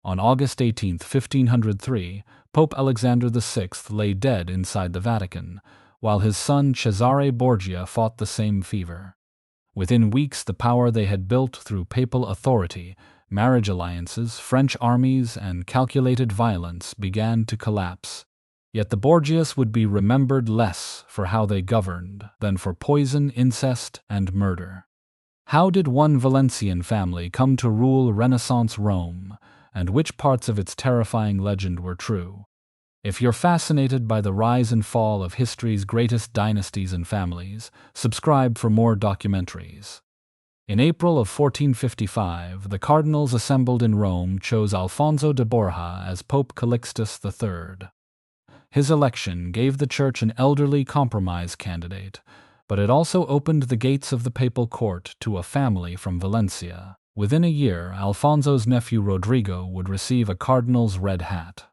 On August 18, 1503, Pope Alexander VI lay dead inside the Vatican, while his son Cesare Borgia fought the same fever. Within weeks, the power they had built through papal authority, marriage alliances, French armies, and calculated violence began to collapse. Yet the Borgias would be remembered less for how they governed than for poison, incest, and murder. How did one Valencian family come to rule Renaissance Rome, and which parts of its terrifying legend were true? If you're fascinated by the rise and fall of history's greatest dynasties and families, subscribe for more documentaries. In April of 1455, the cardinals assembled in Rome chose Alfonso de Borja as Pope Calixtus III. His election gave the Church an elderly compromise candidate, but it also opened the gates of the papal court to a family from Valencia. Within a year, Alfonso's nephew Rodrigo would receive a cardinal's red hat.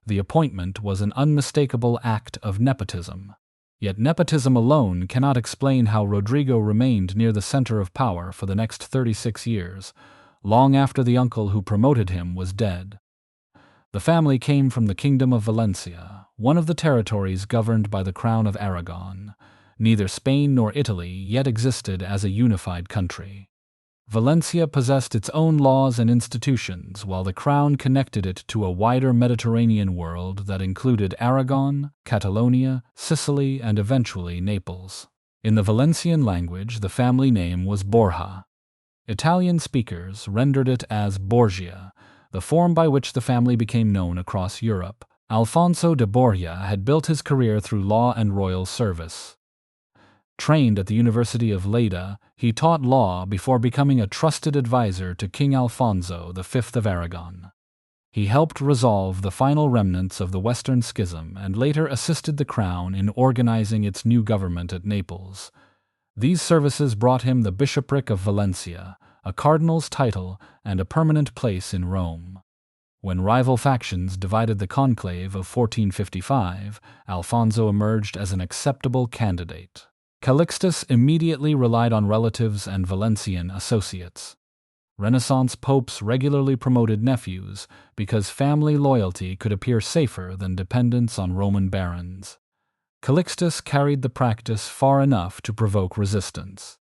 The appointment was an unmistakable act of nepotism. Yet nepotism alone cannot explain how Rodrigo remained near the center of power for the next 36 years, long after the uncle who promoted him was dead. The family came from the Kingdom of Valencia, one of the territories governed by the Crown of Aragon. Neither Spain nor Italy yet existed as a unified country. Valencia possessed its own laws and institutions, while the Crown connected it to a wider Mediterranean world that included Aragon, Catalonia, Sicily, and eventually Naples. In the Valencian language, the family name was Borja. Italian speakers rendered it as Borgia, the form by which the family became known across Europe. Alfonso de Borja had built his career through law and royal service. Trained at the University of Lleida, he taught law before becoming a trusted advisor to King Alfonso V of Aragon. He helped resolve the final remnants of the Western Schism and later assisted the crown in organizing its new government at Naples. These services brought him the bishopric of Valencia, a cardinal's title, and a permanent place in Rome. When rival factions divided the conclave of 1455, Alfonso emerged as an acceptable candidate. Calixtus immediately relied on relatives and Valencian associates. Renaissance popes regularly promoted nephews because family loyalty could appear safer than dependence on Roman barons. Calixtus carried the practice far enough to provoke resistance.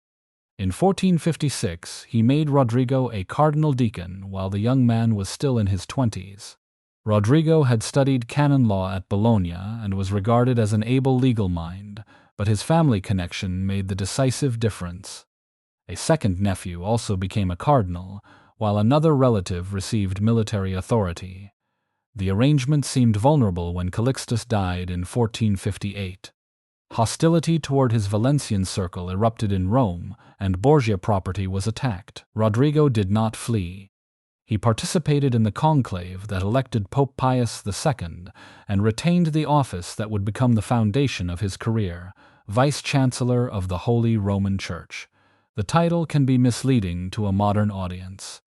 In 1456, he made Rodrigo a cardinal deacon while the young man was still in his 20s. Rodrigo had studied canon law at Bologna and was regarded as an able legal mind, but his family connection made the decisive difference. A second nephew also became a cardinal, while another relative received military authority. The arrangement seemed vulnerable when Calixtus died in 1458. Hostility toward his Valencian circle erupted in Rome, and Borgia property was attacked. Rodrigo did not flee. He participated in the conclave that elected Pope Pius II and retained the office that would become the foundation of his career, Vice-Chancellor of the Holy Roman Church. The title can be misleading to a modern audience.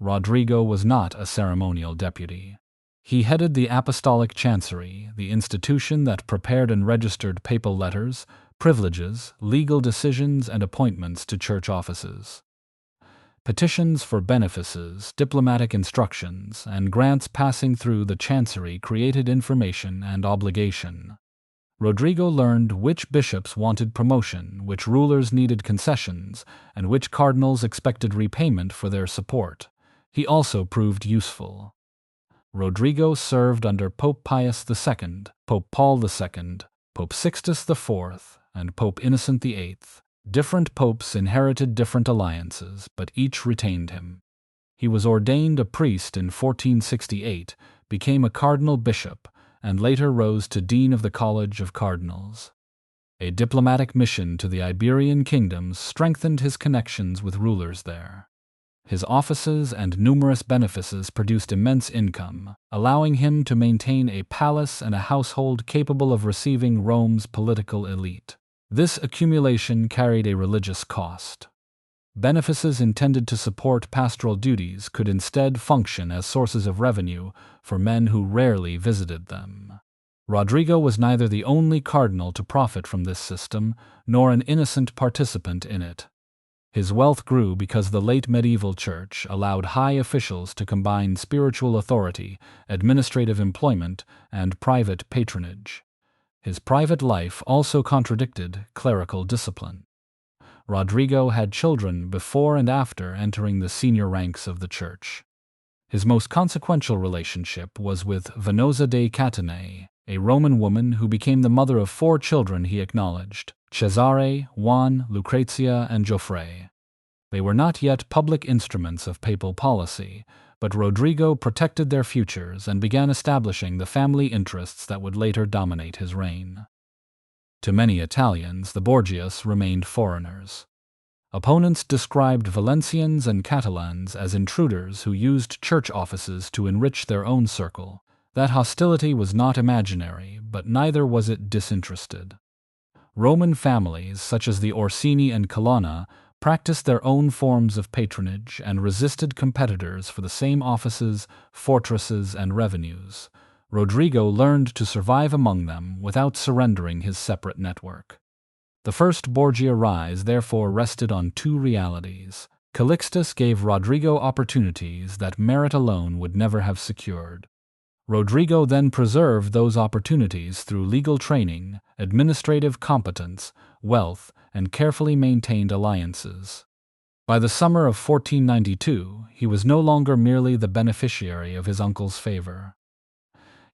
Rodrigo was not a ceremonial deputy. He headed the Apostolic Chancery, the institution that prepared and registered papal letters, privileges, legal decisions, and appointments to church offices. Petitions for benefices, diplomatic instructions, and grants passing through the Chancery created information and obligation. Rodrigo learned which bishops wanted promotion, which rulers needed concessions, and which cardinals expected repayment for their support. He also proved useful. Rodrigo served under Pope Pius II, Pope Paul II, Pope Sixtus IV, and Pope Innocent VIII. Different popes inherited different alliances, but each retained him. He was ordained a priest in 1468, became a cardinal bishop, and later rose to Dean of the College of Cardinals. A diplomatic mission to the Iberian kingdoms strengthened his connections with rulers there. His offices and numerous benefices produced immense income, allowing him to maintain a palace and a household capable of receiving Rome's political elite. This accumulation carried a religious cost. Benefices intended to support pastoral duties could instead function as sources of revenue for men who rarely visited them. Rodrigo was neither the only cardinal to profit from this system, nor an innocent participant in it. His wealth grew because the late medieval church allowed high officials to combine spiritual authority, administrative employment, and private patronage. His private life also contradicted clerical discipline. Rodrigo had children before and after entering the senior ranks of the church. His most consequential relationship was with Venosa de Catanei, a Roman woman who became the mother of 4 children he acknowledged: Cesare, Juan, Lucrezia, and Joffre. They were not yet public instruments of papal policy, but Rodrigo protected their futures and began establishing the family interests that would later dominate his reign. To many Italians, the Borgias remained foreigners. Opponents described Valencians and Catalans as intruders who used church offices to enrich their own circle. That hostility was not imaginary, but neither was it disinterested. Roman families, such as the Orsini and Colonna, practiced their own forms of patronage and resisted competitors for the same offices, fortresses, and revenues. Rodrigo learned to survive among them without surrendering his separate network. The first Borgia rise therefore rested on 2 realities. Calixtus gave Rodrigo opportunities that merit alone would never have secured. Rodrigo then preserved those opportunities through legal training, administrative competence, wealth, and carefully maintained alliances. By the summer of 1492, he was no longer merely the beneficiary of his uncle's favor.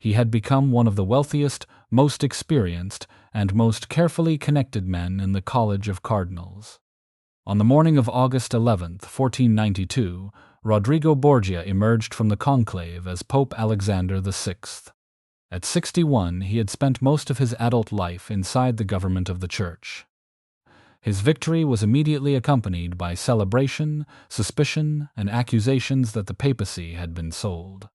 He had become one of the wealthiest, most experienced, and most carefully connected men in the College of Cardinals. On the morning of August 11, 1492, Rodrigo Borgia emerged from the conclave as Pope Alexander VI. At 61, he had spent most of his adult life inside the government of the Church. His victory was immediately accompanied by celebration, suspicion, and accusations that the papacy had been sold.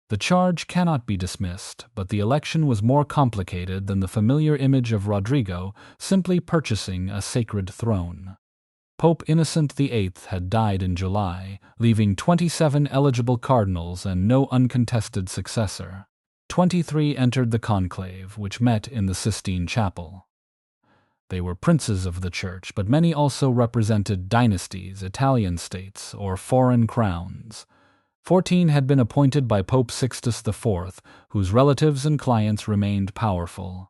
The charge cannot be dismissed, but the election was more complicated than the familiar image of Rodrigo simply purchasing a sacred throne. Pope Innocent VIII had died in July, leaving 27 eligible cardinals and no uncontested successor. 23 entered the conclave, which met in the Sistine Chapel. They were princes of the Church, but many also represented dynasties, Italian states, or foreign crowns. 14 had been appointed by Pope Sixtus IV, whose relatives and clients remained powerful.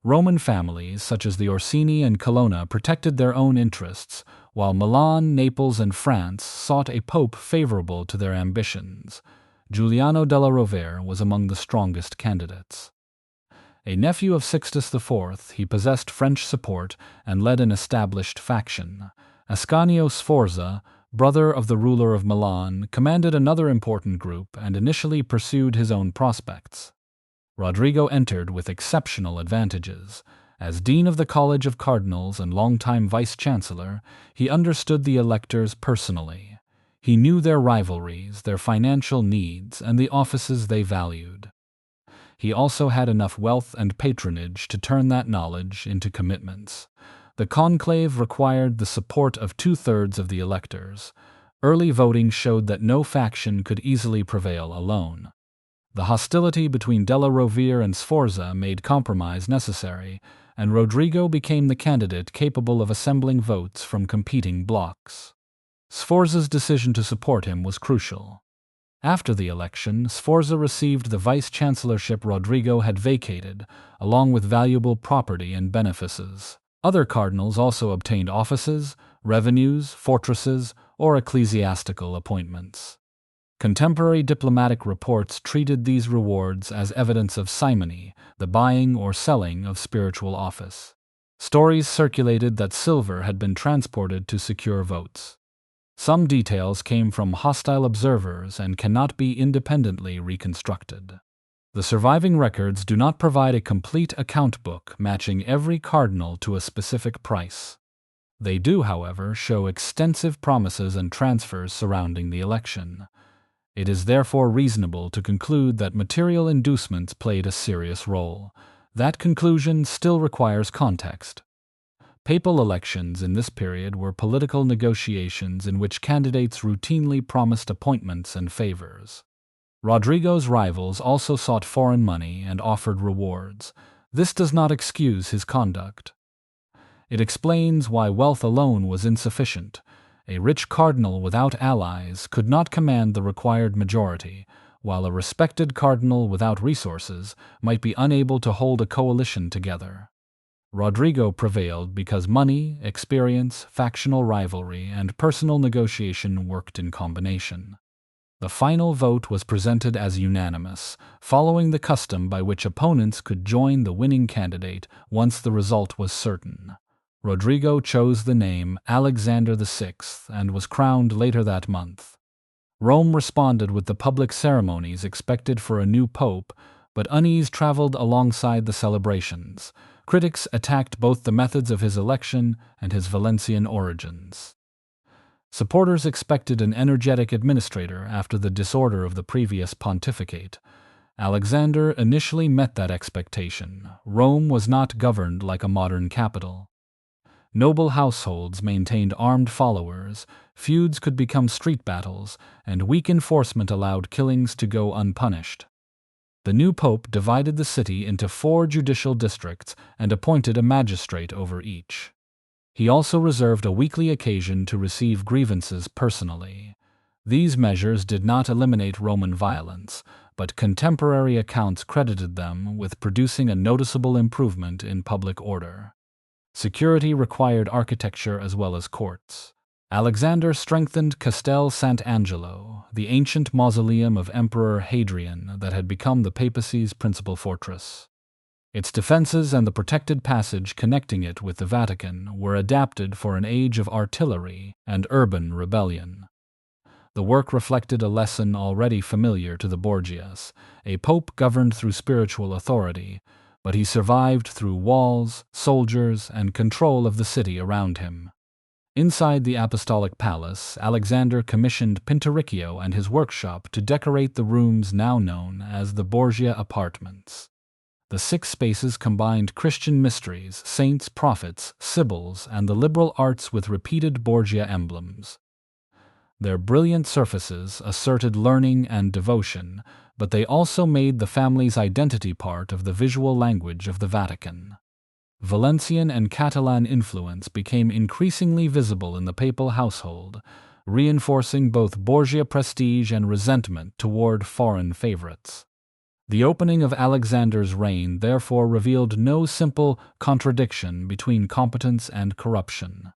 Roman families, such as the Orsini and Colonna, protected their own interests, while Milan, Naples, and France sought a pope favorable to their ambitions. Giuliano della Rovere was among the strongest candidates. A nephew of Sixtus IV, he possessed French support and led an established faction. Ascanio Sforza, brother of the ruler of Milan, commanded another important group and initially pursued his own prospects. Rodrigo entered with exceptional advantages. As dean of the College of Cardinals and longtime vice-chancellor, he understood the electors personally. He knew their rivalries, their financial needs, and the offices they valued. He also had enough wealth and patronage to turn that knowledge into commitments. The conclave required the support of 2/3 of the electors. Early voting showed that no faction could easily prevail alone. The hostility between della Rovere and Sforza made compromise necessary, and Rodrigo became the candidate capable of assembling votes from competing blocs. Sforza's decision to support him was crucial. After the election, Sforza received the vice-chancellorship Rodrigo had vacated, along with valuable property and benefices. Other cardinals also obtained offices, revenues, fortresses, or ecclesiastical appointments. Contemporary diplomatic reports treated these rewards as evidence of simony, the buying or selling of spiritual office. Stories circulated that silver had been transported to secure votes. Some details came from hostile observers and cannot be independently reconstructed. The surviving records do not provide a complete account book matching every cardinal to a specific price. They do, however, show extensive promises and transfers surrounding the election. It is therefore reasonable to conclude that material inducements played a serious role. That conclusion still requires context. Papal elections in this period were political negotiations in which candidates routinely promised appointments and favors. Rodrigo's rivals also sought foreign money and offered rewards. This does not excuse his conduct. It explains why wealth alone was insufficient. A rich cardinal without allies could not command the required majority, while a respected cardinal without resources might be unable to hold a coalition together. Rodrigo prevailed because money, experience, factional rivalry, and personal negotiation worked in combination. The final vote was presented as unanimous, following the custom by which opponents could join the winning candidate once the result was certain. Rodrigo chose the name Alexander VI and was crowned later that month. Rome responded with the public ceremonies expected for a new pope, but unease traveled alongside the celebrations. Critics attacked both the methods of his election and his Valencian origins. Supporters expected an energetic administrator after the disorder of the previous pontificate. Alexander initially met that expectation. Rome was not governed like a modern capital. Noble households maintained armed followers, feuds could become street battles, and weak enforcement allowed killings to go unpunished. The new pope divided the city into 4 judicial districts and appointed a magistrate over each. He also reserved a weekly occasion to receive grievances personally. These measures did not eliminate Roman violence, but contemporary accounts credited them with producing a noticeable improvement in public order. Security required architecture as well as courts. Alexander strengthened Castel Sant'Angelo, the ancient mausoleum of Emperor Hadrian that had become the papacy's principal fortress. Its defenses and the protected passage connecting it with the Vatican were adapted for an age of artillery and urban rebellion. The work reflected a lesson already familiar to the Borgias. A pope governed through spiritual authority, but he survived through walls, soldiers, and control of the city around him. Inside the apostolic palace, Alexander commissioned Pinturicchio and his workshop to decorate the rooms now known as the Borgia apartments. The 6 spaces combined Christian mysteries, saints, prophets, sibyls, and the liberal arts with repeated Borgia emblems. Their brilliant surfaces asserted learning and devotion, but they also made the family's identity part of the visual language of the Vatican. Valencian and Catalan influence became increasingly visible in the papal household, reinforcing both Borgia prestige and resentment toward foreign favorites. The opening of Alexander's reign therefore revealed no simple contradiction between competence and corruption.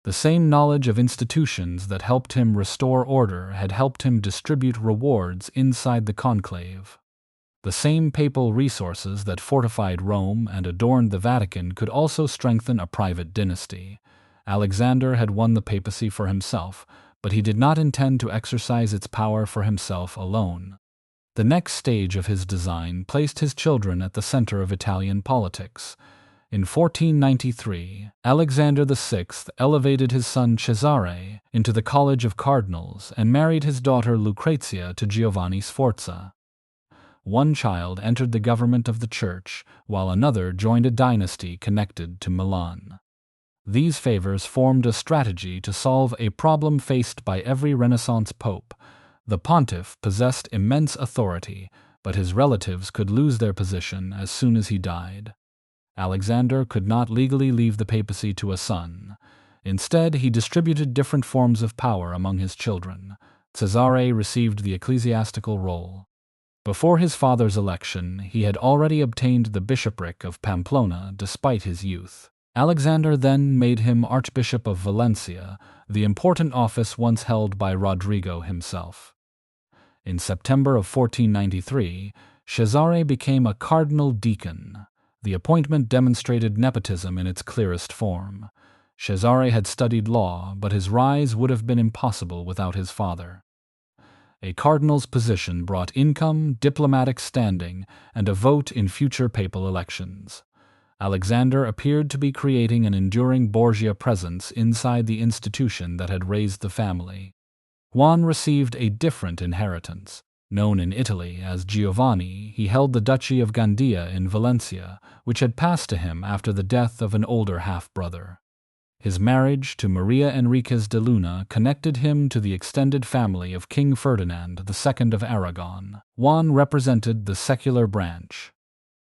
The same knowledge of institutions that helped him restore order had helped him distribute rewards inside the conclave. The same papal resources that fortified Rome and adorned the Vatican could also strengthen a private dynasty. Alexander had won the papacy for himself, but he did not intend to exercise its power for himself alone. The next stage of his design placed his children at the center of Italian politics. In 1493, Alexander VI elevated his son Cesare into the College of Cardinals and married his daughter Lucrezia to Giovanni Sforza. One child entered the government of the church, while another joined a dynasty connected to Milan. These favors formed a strategy to solve a problem faced by every Renaissance pope. The pontiff possessed immense authority, but his relatives could lose their position as soon as he died. Alexander could not legally leave the papacy to a son. Instead, he distributed different forms of power among his children. Cesare received the ecclesiastical role. Before his father's election, he had already obtained the bishopric of Pamplona despite his youth. Alexander then made him Archbishop of Valencia, the important office once held by Rodrigo himself. In September of 1493, Cesare became a cardinal deacon. The appointment demonstrated nepotism in its clearest form. Cesare had studied law, but his rise would have been impossible without his father. A cardinal's position brought income, diplomatic standing, and a vote in future papal elections. Alexander appeared to be creating an enduring Borgia presence inside the institution that had raised the family. Juan received a different inheritance. Known in Italy as Giovanni, he held the Duchy of Gandia in Valencia, which had passed to him after the death of an older half-brother. His marriage to Maria Enriquez de Luna connected him to the extended family of King Ferdinand II of Aragon. Juan represented the secular branch.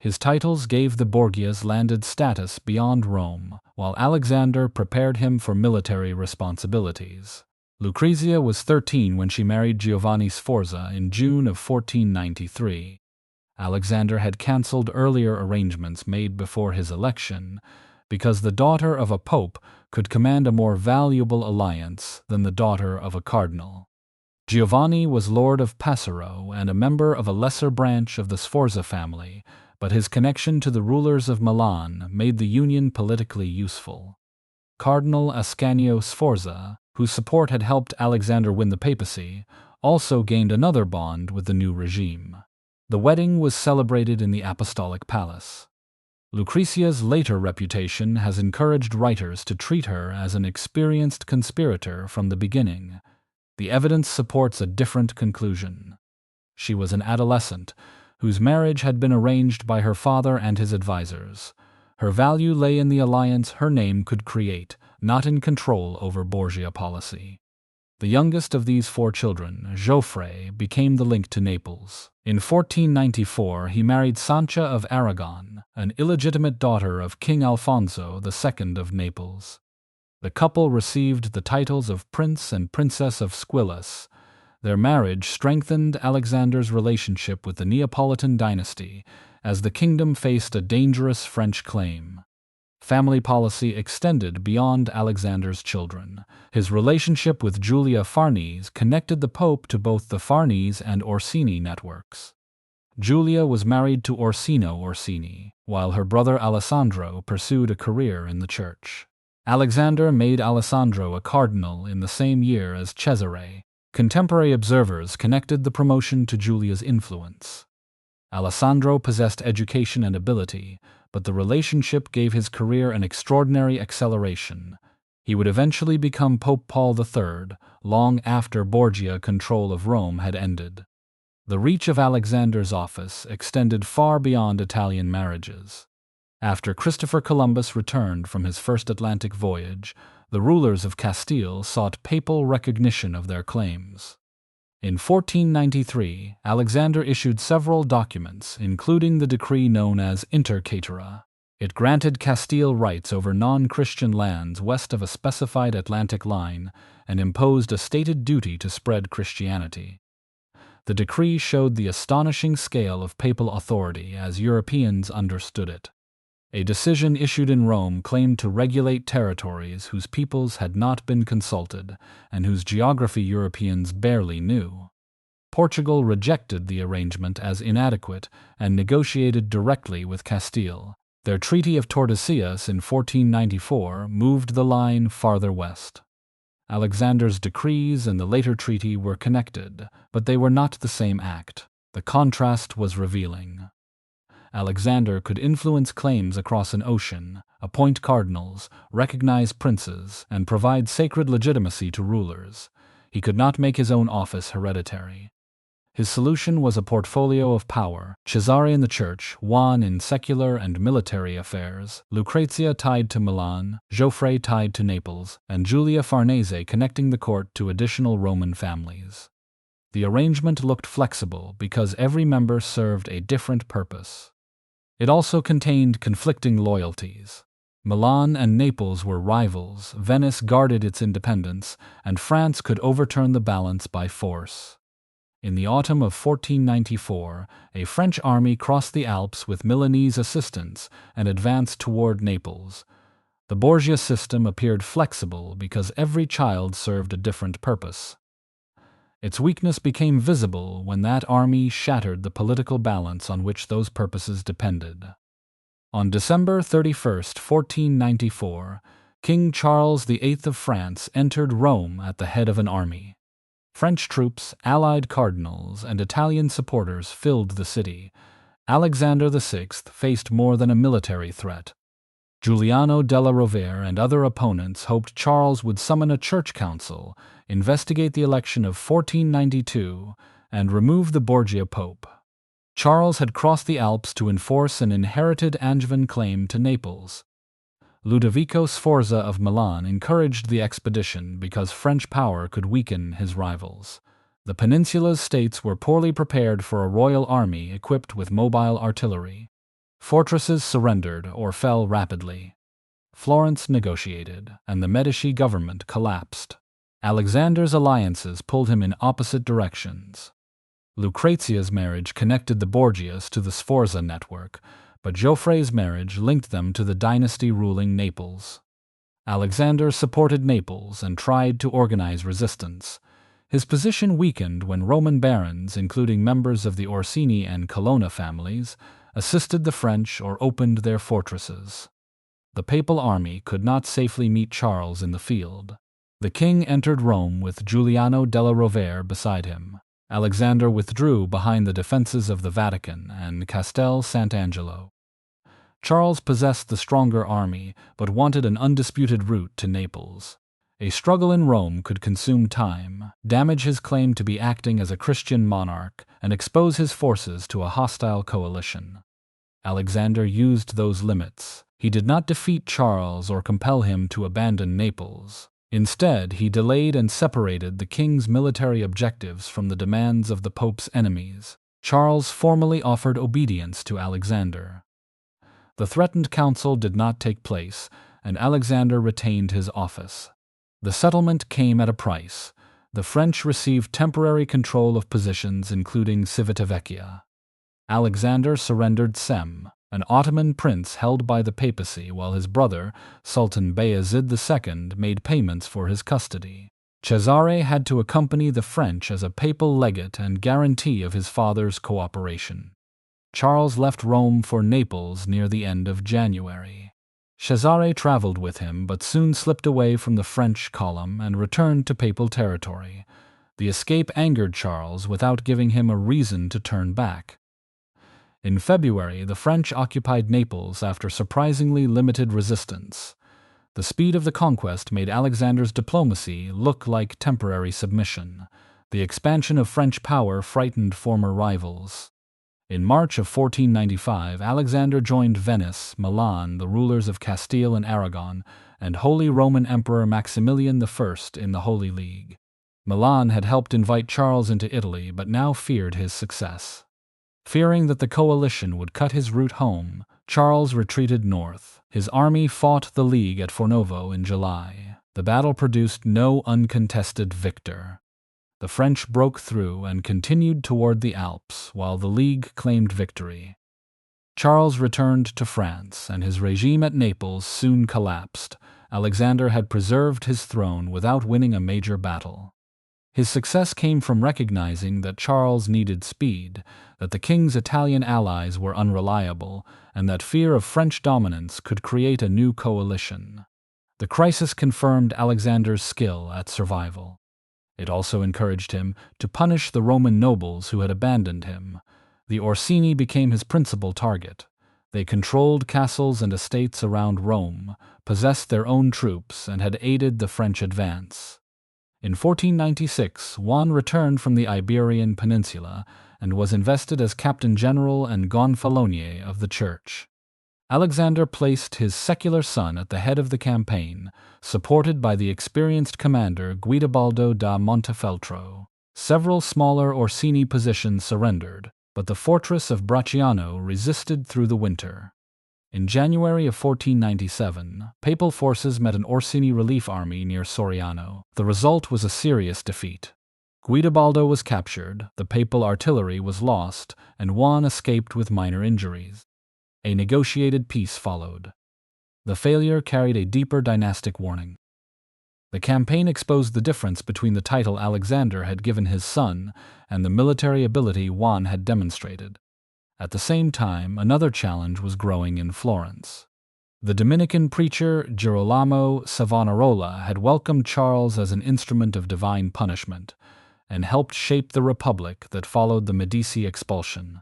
His titles gave the Borgias landed status beyond Rome, while Alexander prepared him for military responsibilities. Lucrezia was 13 when she married Giovanni Sforza in June of 1493. Alexander had cancelled earlier arrangements made before his election because the daughter of a pope could command a more valuable alliance than the daughter of a cardinal. Giovanni was Lord of Passaro and a member of a lesser branch of the Sforza family, but his connection to the rulers of Milan made the union politically useful. Cardinal Ascanio Sforza, whose support had helped Alexander win the papacy, also gained another bond with the new regime. The wedding was celebrated in the Apostolic Palace. Lucrezia's later reputation has encouraged writers to treat her as an experienced conspirator from the beginning. The evidence supports a different conclusion. She was an adolescent, whose marriage had been arranged by her father and his advisors. Her value lay in the alliance her name could create, not in control over Borgia policy. The youngest of these 4 children, Geoffrey, became the link to Naples. In 1494 he married Sancha of Aragon, an illegitimate daughter of King Alfonso II of Naples. The couple received the titles of Prince and Princess of Squillace. Their marriage strengthened Alexander's relationship with the Neapolitan dynasty, as the kingdom faced a dangerous French claim. Family policy extended beyond Alexander's children. His relationship with Giulia Farnese connected the Pope to both the Farnese and Orsini networks. Giulia was married to Orsino Orsini, while her brother Alessandro pursued a career in the church. Alexander made Alessandro a cardinal in the same year as Cesare. Contemporary observers connected the promotion to Giulia's influence. Alessandro possessed education and ability, but the relationship gave his career an extraordinary acceleration. He would eventually become Pope Paul III, long after Borgia control of Rome had ended. The reach of Alexander's office extended far beyond Italian marriages. After Christopher Columbus returned from his first Atlantic voyage, the rulers of Castile sought papal recognition of their claims. In 1493, Alexander issued several documents, including the decree known as Inter Caetera. It granted Castile rights over non-Christian lands west of a specified Atlantic line and imposed a stated duty to spread Christianity. The decree showed the astonishing scale of papal authority as Europeans understood it. A decision issued in Rome claimed to regulate territories whose peoples had not been consulted and whose geography Europeans barely knew. Portugal rejected the arrangement as inadequate and negotiated directly with Castile. Their Treaty of Tordesillas in 1494 moved the line farther west. Alexander's decrees and the later treaty were connected, but they were not the same act. The contrast was revealing. Alexander could influence claims across an ocean, appoint cardinals, recognize princes, and provide sacred legitimacy to rulers. He could not make his own office hereditary. His solution was a portfolio of power: Cesare in the church, Juan in secular and military affairs, Lucrezia tied to Milan, Geoffrey tied to Naples, and Giulia Farnese connecting the court to additional Roman families. The arrangement looked flexible because every member served a different purpose. It also contained conflicting loyalties. Milan and Naples were rivals, Venice guarded its independence, and France could overturn the balance by force. In the autumn of 1494, a French army crossed the Alps with Milanese assistance and advanced toward Naples. The Borgia system appeared flexible because every child served a different purpose. Its weakness became visible when that army shattered the political balance on which those purposes depended. On December 31, 1494, King Charles VIII of France entered Rome at the head of an army. French troops, allied cardinals, and Italian supporters filled the city. Alexander VI faced more than a military threat. Giuliano della Rovere and other opponents hoped Charles would summon a church council, investigate the election of 1492, and remove the Borgia pope. Charles had crossed the Alps to enforce an inherited Angevin claim to Naples. Ludovico Sforza of Milan encouraged the expedition because French power could weaken his rivals. The peninsula's states were poorly prepared for a royal army equipped with mobile artillery. Fortresses surrendered or fell rapidly. Florence negotiated, and the Medici government collapsed. Alexander's alliances pulled him in opposite directions. Lucrezia's marriage connected the Borgias to the Sforza network, but Geoffrey's marriage linked them to the dynasty ruling Naples. Alexander supported Naples and tried to organize resistance. His position weakened when Roman barons, including members of the Orsini and Colonna families, assisted the French or opened their fortresses. The papal army could not safely meet Charles in the field. The king entered Rome with Giuliano della Rovere beside him. Alexander withdrew behind the defenses of the Vatican and Castel Sant'Angelo. Charles possessed the stronger army, but wanted an undisputed route to Naples. A struggle in Rome could consume time, damage his claim to be acting as a Christian monarch, and expose his forces to a hostile coalition. Alexander used those limits. He did not defeat Charles or compel him to abandon Naples. Instead, he delayed and separated the king's military objectives from the demands of the Pope's enemies. Charles formally offered obedience to Alexander. The threatened council did not take place, and Alexander retained his office. The settlement came at a price. The French received temporary control of positions including Civitavecchia. Alexander surrendered Sem, an Ottoman prince held by the papacy, while his brother, Sultan Bayezid II, made payments for his custody. Cesare had to accompany the French as a papal legate and guarantee of his father's cooperation. Charles left Rome for Naples near the end of January. Cesare traveled with him but soon slipped away from the French column and returned to papal territory. The escape angered Charles without giving him a reason to turn back. In February, the French occupied Naples after surprisingly limited resistance. The speed of the conquest made Alexander's diplomacy look like temporary submission. The expansion of French power frightened former rivals. In March of 1495, Alexander joined Venice, Milan, the rulers of Castile and Aragon, and Holy Roman Emperor Maximilian I in the Holy League. Milan had helped invite Charles into Italy, but now feared his success. Fearing that the coalition would cut his route home, Charles retreated north. His army fought the League at Fornovo in July. The battle produced no uncontested victor. The French broke through and continued toward the Alps, while the League claimed victory. Charles returned to France, and his regime at Naples soon collapsed. Alexander had preserved his throne without winning a major battle. His success came from recognizing that Charles needed speed, that the king's Italian allies were unreliable, and that fear of French dominance could create a new coalition. The crisis confirmed Alexander's skill at survival. It also encouraged him to punish the Roman nobles who had abandoned him. The Orsini became his principal target. They controlled castles and estates around Rome, possessed their own troops, and had aided the French advance. In 1496, Juan returned from the Iberian Peninsula and was invested as captain general and gonfalonier of the church. Alexander placed his secular son at the head of the campaign, supported by the experienced commander Guidobaldo da Montefeltro. Several smaller Orsini positions surrendered, but the fortress of Bracciano resisted through the winter. In January of 1497, papal forces met an Orsini relief army near Soriano. The result was a serious defeat. Guidobaldo was captured, the papal artillery was lost, and Juan escaped with minor injuries. A negotiated peace followed. The failure carried a deeper dynastic warning. The campaign exposed the difference between the title Alexander had given his son and the military ability Juan had demonstrated. At the same time, another challenge was growing in Florence. The Dominican preacher Girolamo Savonarola had welcomed Charles as an instrument of divine punishment and helped shape the republic that followed the Medici expulsion.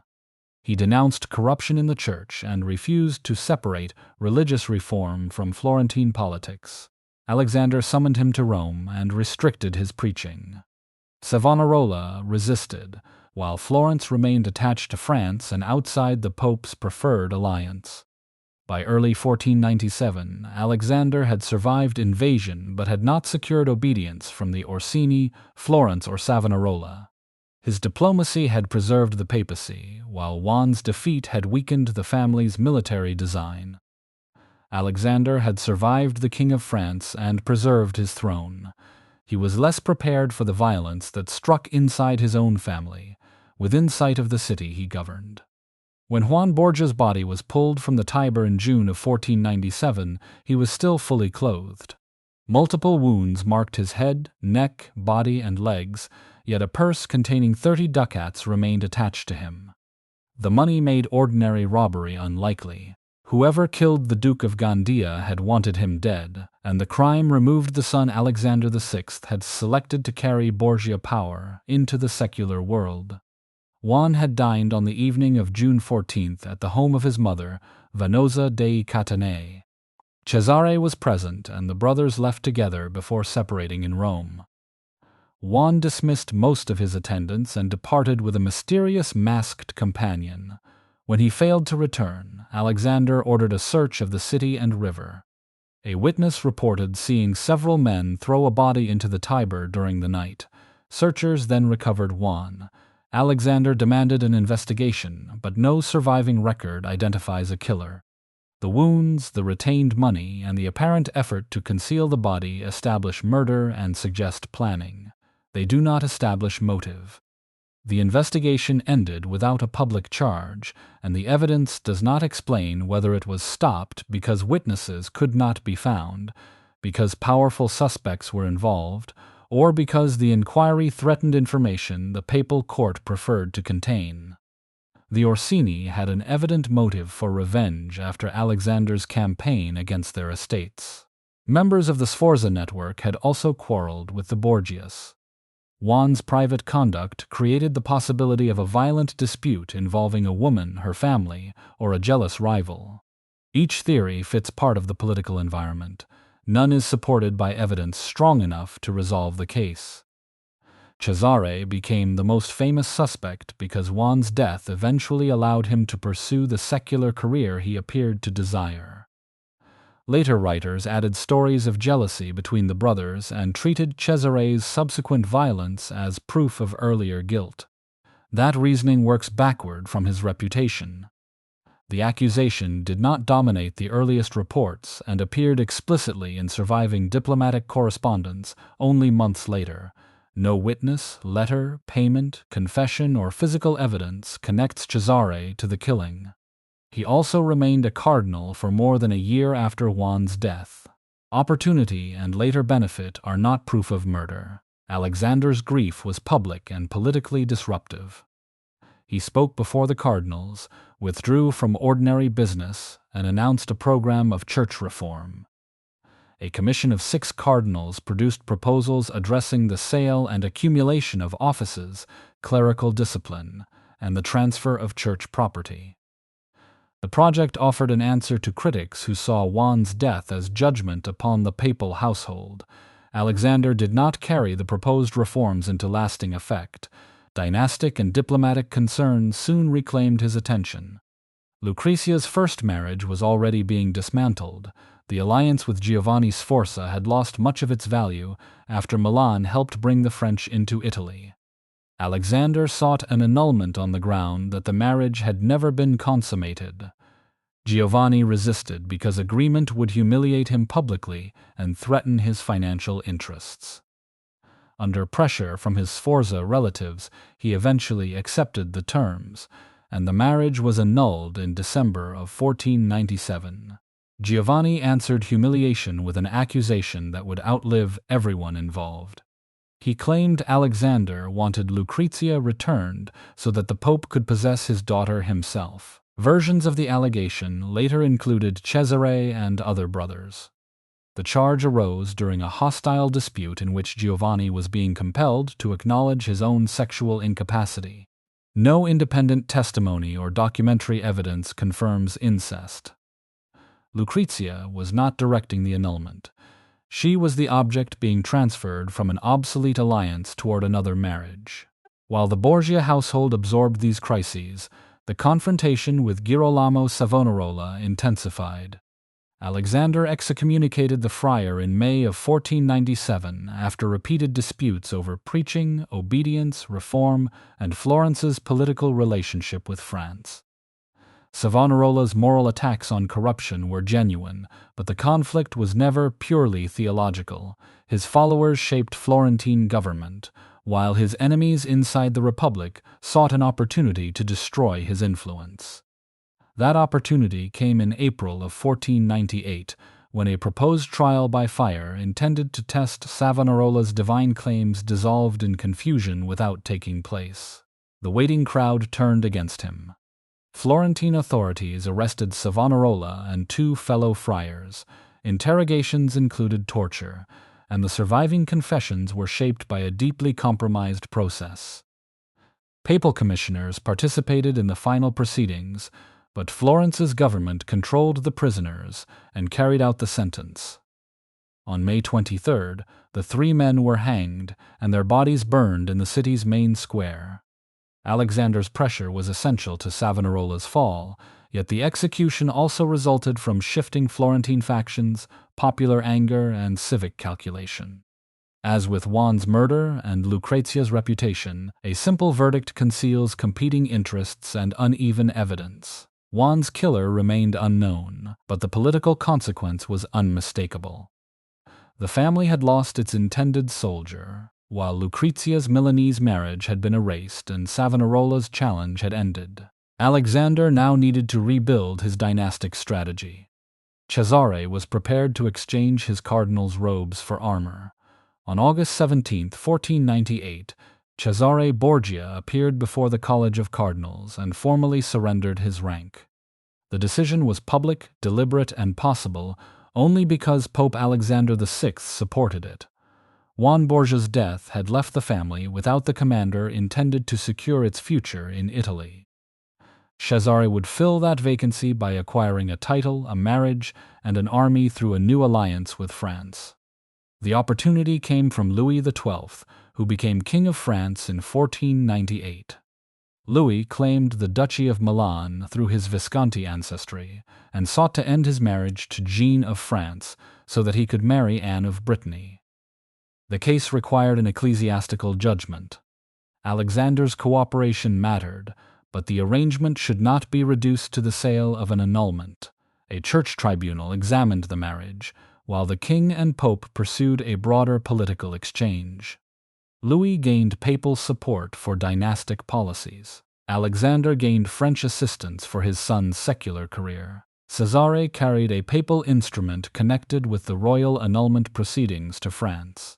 He denounced corruption in the church and refused to separate religious reform from Florentine politics. Alexander summoned him to Rome and restricted his preaching. Savonarola resisted, while Florence remained attached to France and outside the Pope's preferred alliance. By early 1497, Alexander had survived invasion but had not secured obedience from the Orsini, Florence, or Savonarola. His diplomacy had preserved the papacy, while Juan's defeat had weakened the family's military design. Alexander had survived the King of France and preserved his throne. He was less prepared for the violence that struck inside his own family, within sight of the city he governed. When Juan Borgia's body was pulled from the Tiber in June of 1497, he was still fully clothed. Multiple wounds marked his head, neck, body, and legs, yet a purse containing 30 ducats remained attached to him. The money made ordinary robbery unlikely. Whoever killed the Duke of Gandia had wanted him dead, and the crime removed the son Alexander VI had selected to carry Borgia power into the secular world. Juan had dined on the evening of June 14th at the home of his mother, Vanosa dei Catanei. Cesare was present, and the brothers left together before separating in Rome. Juan dismissed most of his attendants and departed with a mysterious masked companion. When he failed to return, Alexander ordered a search of the city and river. A witness reported seeing several men throw a body into the Tiber during the night. Searchers then recovered Juan. Alexander demanded an investigation, but no surviving record identifies a killer. The wounds, the retained money, and the apparent effort to conceal the body establish murder and suggest planning. They do not establish motive. The investigation ended without a public charge, and the evidence does not explain whether it was stopped because witnesses could not be found, because powerful suspects were involved, or because the inquiry threatened information the papal court preferred to contain. The Orsini had an evident motive for revenge after Alexander's campaign against their estates. Members of the Sforza network had also quarreled with the Borgias. Juan's private conduct created the possibility of a violent dispute involving a woman, her family, or a jealous rival. Each theory fits part of the political environment. None is supported by evidence strong enough to resolve the case. Cesare became the most famous suspect because Juan's death eventually allowed him to pursue the secular career he appeared to desire. Later writers added stories of jealousy between the brothers and treated Cesare's subsequent violence as proof of earlier guilt. That reasoning works backward from his reputation. The accusation did not dominate the earliest reports and appeared explicitly in surviving diplomatic correspondence only months later. No witness, letter, payment, confession, or physical evidence connects Cesare to the killing. He also remained a cardinal for more than a year after Juan's death. Opportunity and later benefit are not proof of murder. Alexander's grief was public and politically disruptive. He spoke before the cardinals, withdrew from ordinary business, and announced a program of church reform. A commission of 6 cardinals produced proposals addressing the sale and accumulation of offices, clerical discipline, and the transfer of church property. The project offered an answer to critics who saw Juan's death as judgment upon the papal household. Alexander did not carry the proposed reforms into lasting effect. Dynastic and diplomatic concerns soon reclaimed his attention. Lucrezia's first marriage was already being dismantled. The alliance with Giovanni Sforza had lost much of its value after Milan helped bring the French into Italy. Alexander sought an annulment on the ground that the marriage had never been consummated. Giovanni resisted because agreement would humiliate him publicly and threaten his financial interests. Under pressure from his Sforza relatives, he eventually accepted the terms, and the marriage was annulled in December of 1497. Giovanni answered humiliation with an accusation that would outlive everyone involved. He claimed Alexander wanted Lucrezia returned so that the Pope could possess his daughter himself. Versions of the allegation later included Cesare and other brothers. The charge arose during a hostile dispute in which Giovanni was being compelled to acknowledge his own sexual incapacity. No independent testimony or documentary evidence confirms incest. Lucrezia was not directing the annulment. She was the object being transferred from an obsolete alliance toward another marriage. While the Borgia household absorbed these crises, the confrontation with Girolamo Savonarola intensified. Alexander excommunicated the friar in May of 1497 after repeated disputes over preaching, obedience, reform, and Florence's political relationship with France. Savonarola's moral attacks on corruption were genuine, but the conflict was never purely theological. His followers shaped Florentine government, while his enemies inside the Republic sought an opportunity to destroy his influence. That opportunity came in April of 1498, when a proposed trial by fire intended to test Savonarola's divine claims dissolved in confusion without taking place. The waiting crowd turned against him. Florentine authorities arrested Savonarola and 2 fellow friars. Interrogations included torture, and the surviving confessions were shaped by a deeply compromised process. Papal commissioners participated in the final proceedings, but Florence's government controlled the prisoners and carried out the sentence. On May 23rd, the 3 men were hanged and their bodies burned in the city's main square. Alexander's pressure was essential to Savonarola's fall, yet the execution also resulted from shifting Florentine factions, popular anger, and civic calculation. As with Juan's murder and Lucrezia's reputation, a simple verdict conceals competing interests and uneven evidence. Juan's killer remained unknown, but the political consequence was unmistakable. The family had lost its intended soldier, while Lucrezia's Milanese marriage had been erased and Savonarola's challenge had ended. Alexander now needed to rebuild his dynastic strategy. Cesare was prepared to exchange his cardinal's robes for armor. On August 17, 1498, Cesare Borgia appeared before the College of Cardinals and formally surrendered his rank. The decision was public, deliberate, and possible only because Pope Alexander VI supported it. Juan Borgia's death had left the family without the commander intended to secure its future in Italy. Cesare would fill that vacancy by acquiring a title, a marriage, and an army through a new alliance with France. The opportunity came from Louis XII, who became King of France in 1498. Louis claimed the Duchy of Milan through his Visconti ancestry and sought to end his marriage to Jeanne of France so that he could marry Anne of Brittany. The case required an ecclesiastical judgment. Alexander's cooperation mattered, but the arrangement should not be reduced to the sale of an annulment. A church tribunal examined the marriage, while the king and pope pursued a broader political exchange. Louis gained papal support for dynastic policies. Alexander gained French assistance for his son's secular career. Cesare carried a papal instrument connected with the royal annulment proceedings to France.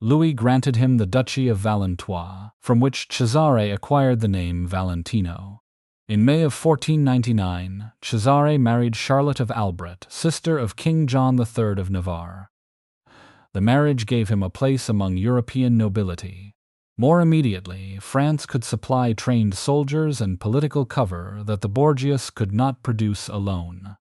Louis granted him the Duchy of Valentinois, from which Cesare acquired the name Valentino. In May of 1499, Cesare married Charlotte of Albret, sister of King John III of Navarre. The marriage gave him a place among European nobility. More immediately, France could supply trained soldiers and political cover that the Borgias could not produce alone.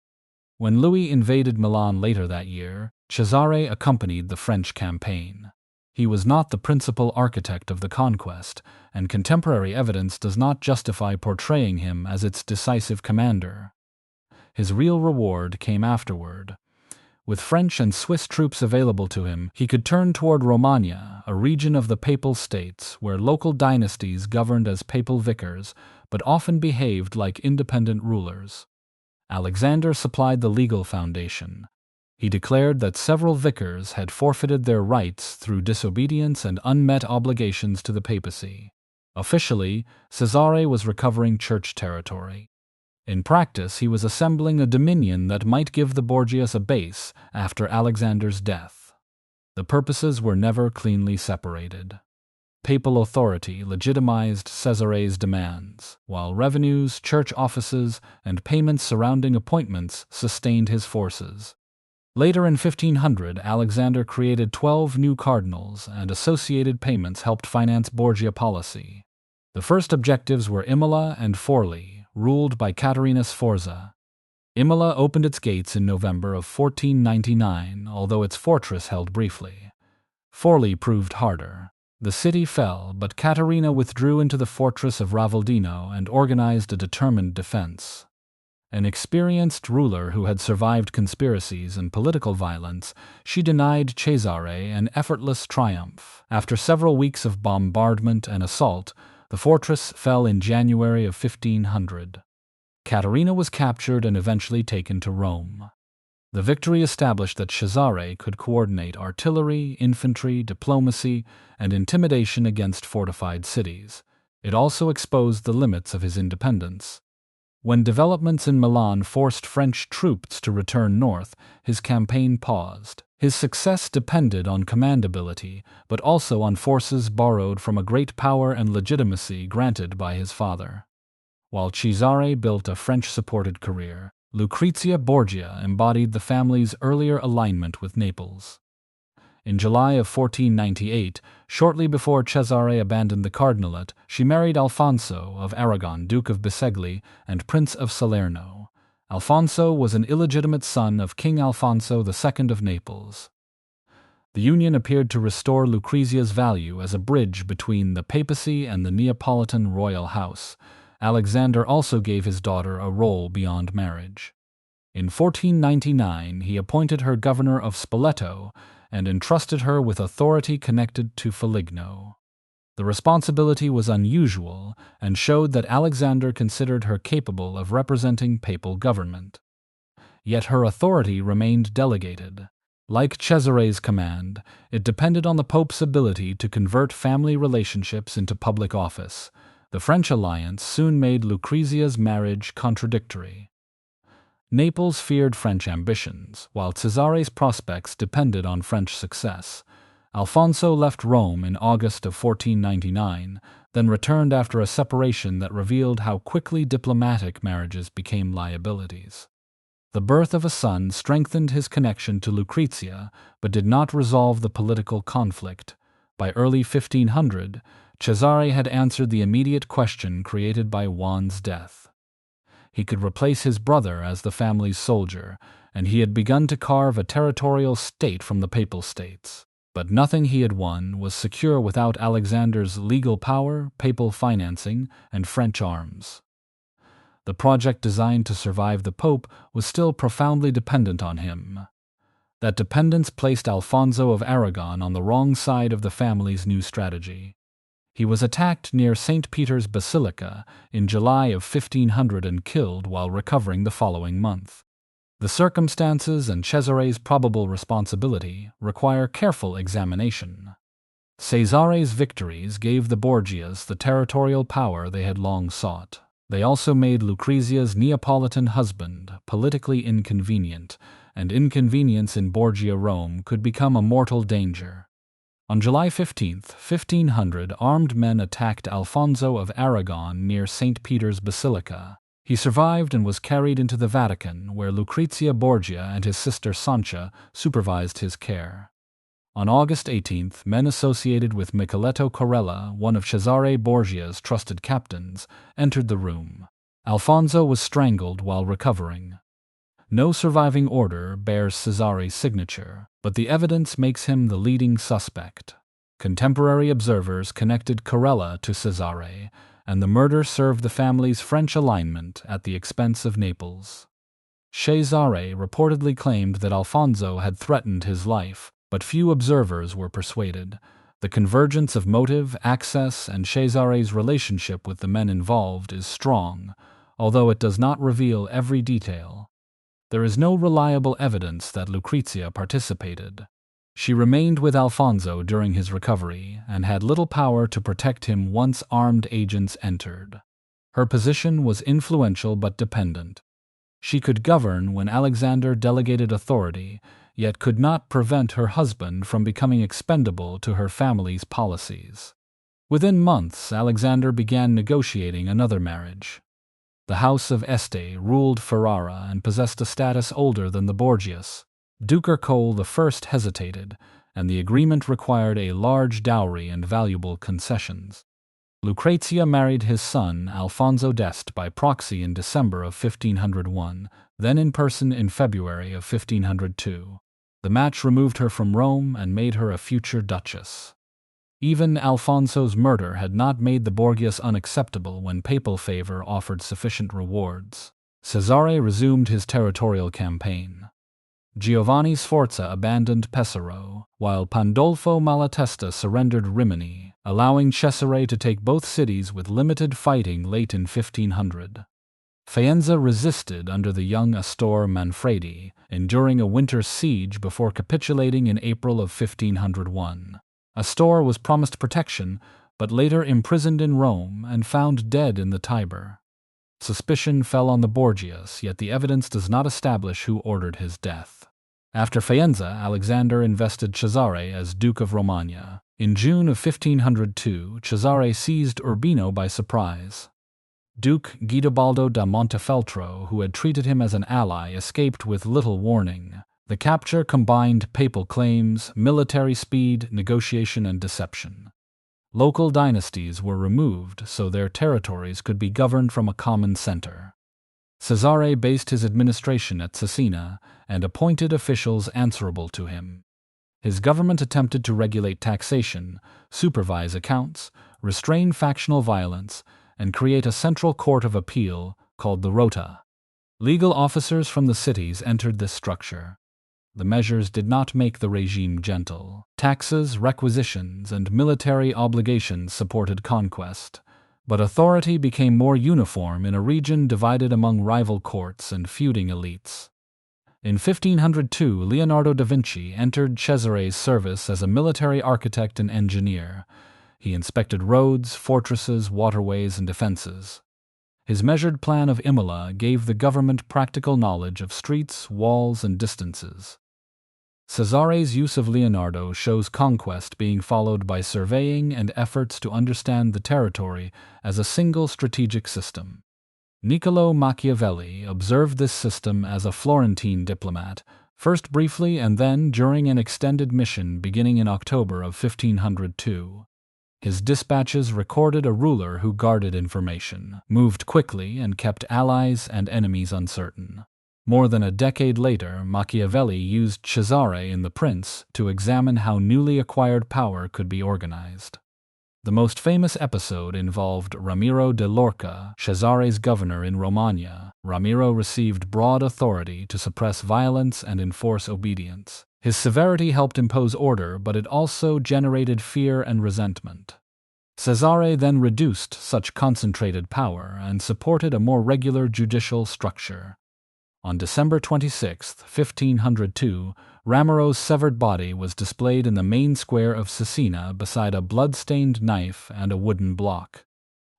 When Louis invaded Milan later that year, Cesare accompanied the French campaign. He was not the principal architect of the conquest, and contemporary evidence does not justify portraying him as its decisive commander. His real reward came afterward. With French and Swiss troops available to him, he could turn toward Romagna, a region of the Papal States where local dynasties governed as papal vicars, but often behaved like independent rulers. Alexander supplied the legal foundation. He declared that several vicars had forfeited their rights through disobedience and unmet obligations to the papacy. Officially, Cesare was recovering church territory. In practice, he was assembling a dominion that might give the Borgias a base after Alexander's death. The purposes were never cleanly separated. Papal authority legitimized Cesare's demands, while revenues, church offices, and payments surrounding appointments sustained his forces. Later in 1500, Alexander created 12 new cardinals, and associated payments helped finance Borgia policy. The first objectives were Imola and Forli, ruled by Caterina Sforza. Imola opened its gates in November of 1499, although its fortress held briefly. Forli proved harder. The city fell, but Caterina withdrew into the fortress of Ravaldino and organized a determined defense. An experienced ruler who had survived conspiracies and political violence, she denied Cesare an effortless triumph. After several weeks of bombardment and assault, the fortress fell in January of 1500. Caterina was captured and eventually taken to Rome. The victory established that Cesare could coordinate artillery, infantry, diplomacy, and intimidation against fortified cities. It also exposed the limits of his independence. When developments in Milan forced French troops to return north, his campaign paused. His success depended on commandability, but also on forces borrowed from a great power and legitimacy granted by his father. While Cesare built a French-supported career, Lucrezia Borgia embodied the family's earlier alignment with Naples. In July of 1498, shortly before Cesare abandoned the cardinalate, she married Alfonso of Aragon, Duke of Bisegli and Prince of Salerno. Alfonso was an illegitimate son of King Alfonso II of Naples. The union appeared to restore Lucrezia's value as a bridge between the papacy and the Neapolitan royal house. Alexander also gave his daughter a role beyond marriage. In 1499, he appointed her governor of Spoleto and entrusted her with authority connected to Foligno. The responsibility was unusual and showed that Alexander considered her capable of representing papal government. Yet her authority remained delegated. Like Cesare's command, it depended on the Pope's ability to convert family relationships into public office. The French alliance soon made Lucrezia's marriage contradictory. Naples feared French ambitions, while Cesare's prospects depended on French success. Alfonso left Rome in August of 1499, then returned after a separation that revealed how quickly diplomatic marriages became liabilities. The birth of a son strengthened his connection to Lucrezia, but did not resolve the political conflict. By early 1500, Cesare had answered the immediate question created by Juan's death. He could replace his brother as the family's soldier, and he had begun to carve a territorial state from the papal states. But nothing he had won was secure without Alexander's legal power, papal financing, and French arms. The project designed to survive the Pope was still profoundly dependent on him. That dependence placed Alfonso of Aragon on the wrong side of the family's new strategy. He was attacked near St. Peter's Basilica in July of 1500 and killed while recovering the following month. The circumstances and Cesare's probable responsibility require careful examination. Cesare's victories gave the Borgias the territorial power they had long sought. They also made Lucrezia's Neapolitan husband politically inconvenient, and inconvenience in Borgia Rome could become a mortal danger. On July 15, 1500, armed men attacked Alfonso of Aragon near St. Peter's Basilica. He survived and was carried into the Vatican, where Lucrezia Borgia and his sister Sancha supervised his care. On August 18, men associated with Micheletto Corella, one of Cesare Borgia's trusted captains, entered the room. Alfonso was strangled while recovering. No surviving order bears Cesare's signature, but the evidence makes him the leading suspect. Contemporary observers connected Corella to Cesare, and the murder served the family's French alignment at the expense of Naples. Cesare reportedly claimed that Alfonso had threatened his life, but few observers were persuaded. The convergence of motive, access, and Cesare's relationship with the men involved is strong, although it does not reveal every detail. There is no reliable evidence that Lucrezia participated. She remained with Alfonso during his recovery and had little power to protect him once armed agents entered. Her position was influential but dependent. She could govern when Alexander delegated authority, yet could not prevent her husband from becoming expendable to her family's policies. Within months, Alexander began negotiating another marriage. The House of Este ruled Ferrara and possessed a status older than the Borgias. Duke Ercole I hesitated, and the agreement required a large dowry and valuable concessions. Lucrezia married his son Alfonso d'Este by proxy in December of 1501, then in person in February of 1502. The match removed her from Rome and made her a future duchess. Even Alfonso's murder had not made the Borgias unacceptable when papal favor offered sufficient rewards. Cesare resumed his territorial campaign. Giovanni Sforza abandoned Pesaro, while Pandolfo Malatesta surrendered Rimini, allowing Cesare to take both cities with limited fighting late in 1500. Faenza resisted under the young Astor Manfredi, enduring a winter siege before capitulating in April of 1501. Astor was promised protection, but later imprisoned in Rome and found dead in the Tiber. Suspicion fell on the Borgias, yet the evidence does not establish who ordered his death. After Faenza, Alexander invested Cesare as Duke of Romagna. In June of 1502, Cesare seized Urbino by surprise. Duke Guidobaldo da Montefeltro, who had treated him as an ally, escaped with little warning. The capture combined papal claims, military speed, negotiation, and deception. Local dynasties were removed so their territories could be governed from a common center. Cesare based his administration at Cesena and appointed officials answerable to him. His government attempted to regulate taxation, supervise accounts, restrain factional violence, and create a central court of appeal called the Rota. Legal officers from the cities entered this structure. The measures did not make the regime gentle. Taxes, requisitions, and military obligations supported conquest, but authority became more uniform in a region divided among rival courts and feuding elites. In 1502, Leonardo da Vinci entered Cesare's service as a military architect and engineer. He inspected roads, fortresses, waterways, and defenses. His measured plan of Imola gave the government practical knowledge of streets, walls, and distances. Cesare's use of Leonardo shows conquest being followed by surveying and efforts to understand the territory as a single strategic system. Niccolò Machiavelli observed this system as a Florentine diplomat, first briefly and then during an extended mission beginning in October of 1502. His dispatches recorded a ruler who guarded information, moved quickly, and kept allies and enemies uncertain. More than a decade later, Machiavelli used Cesare in The Prince to examine how newly acquired power could be organized. The most famous episode involved Ramiro de Lorca, Cesare's governor in Romagna. Ramiro received broad authority to suppress violence and enforce obedience. His severity helped impose order, but it also generated fear and resentment. Cesare then reduced such concentrated power and supported a more regular judicial structure. On December 26, 1502, Ramiro's severed body was displayed in the main square of Cesena beside a blood-stained knife and a wooden block.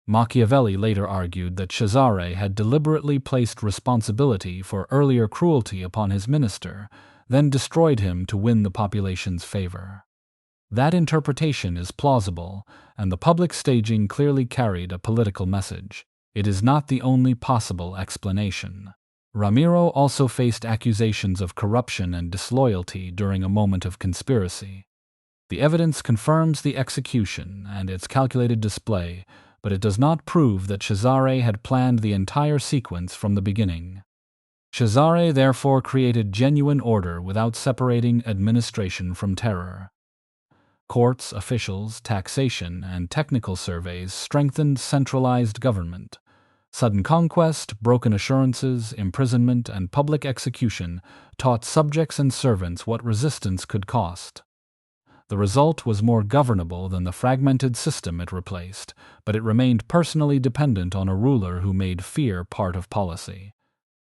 Machiavelli later argued that Cesare had deliberately placed responsibility for earlier cruelty upon his minister, then destroyed him to win the population's favor. That interpretation is plausible, and the public staging clearly carried a political message. It is not the only possible explanation. Ramiro also faced accusations of corruption and disloyalty during a moment of conspiracy. The evidence confirms the execution and its calculated display, but it does not prove that Cesare had planned the entire sequence from the beginning. Cesare therefore created genuine order without separating administration from terror. Courts, officials, taxation, and technical surveys strengthened centralized government. Sudden conquest, broken assurances, imprisonment, and public execution taught subjects and servants what resistance could cost. The result was more governable than the fragmented system it replaced, but it remained personally dependent on a ruler who made fear part of policy.